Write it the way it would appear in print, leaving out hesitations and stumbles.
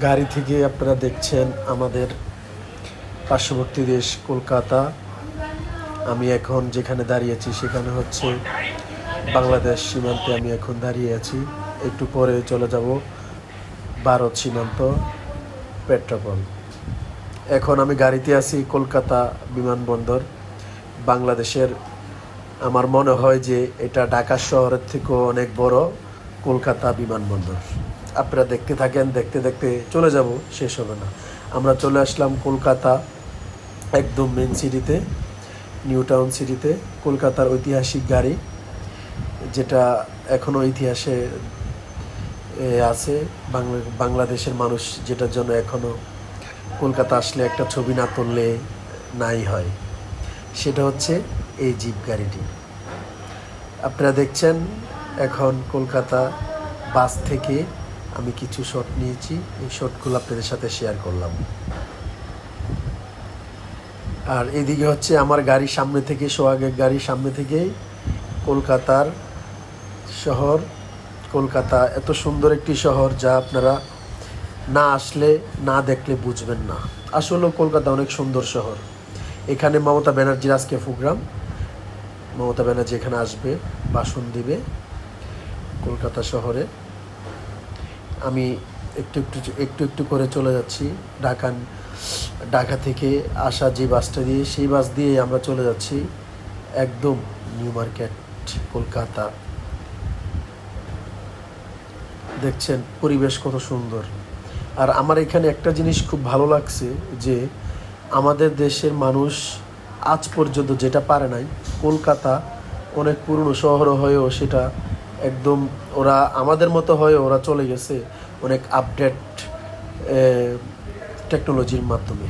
গাড়ি থেকে আপনারা দেখছেন আমাদের পার্শ্ববর্তী দেশ কলকাতা। আমি এখন যেখানে দাঁড়িয়েছি সেখানে হচ্ছে বাংলাদেশ সীমান্তে আমি এখন দাঁড়িয়ে আছি। একটু পরে চলে যাব ভারত সীমান্ত পেট্রাপোল। এখন আমি গাড়িতে আছি কলকাতা বিমানবন্দর, বাংলাদেশের। আমার মনে হয় যে এটা ঢাকা শহরের থেকেও অনেক বড় কলকাতা বিমানবন্দর। আপনারা দেখতে থাকেন, দেখতে দেখতে চলে যাব, শেষ হবে না। আমরা চলে আসলাম কলকাতা, একদম মেন সিটিতে, নিউ টাউন সিটিতে। কলকাতার ঐতিহাসিক গাড়ি, যেটা এখনও ইতিহাসে আছে। বাংলাদেশের মানুষ যেটার জন্য এখনও কলকাতা আসলে একটা ছবি না তুললে নাই হয়, সেটা হচ্ছে এই জিপ গাড়িটি। আপনারা দেখছেন এখন কলকাতা বাস থেকে আমি কিছু শট নিয়েছি, এই শটগুলো আপনাদের সাথে শেয়ার করলাম। আর এদিকে হচ্ছে আমার গাড়ির সামনে থেকে, সোহাগের গাড়ির সামনে থেকেই কলকাতার শহর। কলকাতা এত সুন্দর একটি শহর যা আপনারা না আসলে, না দেখলে বুঝবেন না। আসলে কলকাতা অনেক সুন্দর শহর। এখানে মমতা ব্যানার্জির আজকে প্রোগ্রাম। মমতা ব্যানার্জি এখানে আসবে, ভাষণ দিবে কলকাতা শহরে। আমি একটু একটু করে চলে যাচ্ছি ঢাকা থেকে আসা যে বাসটা দিয়ে, সেই বাস দিয়ে আমরা চলে যাচ্ছি একদম নিউ মার্কেট কলকাতা। দেখছেন পরিবেশ কত সুন্দর। আর আমার এখানে একটা জিনিস খুব ভালো লাগছে যে আমাদের দেশের মানুষ আজ পর্যন্ত যেটা পারে নাই, কলকাতা অনেক পুরনো শহর হয়েও সেটা একদম, ওরা আমাদের মতো হয়ে ওরা চলে গেছে অনেক আপডেট টেকনোলজির মাধ্যমে।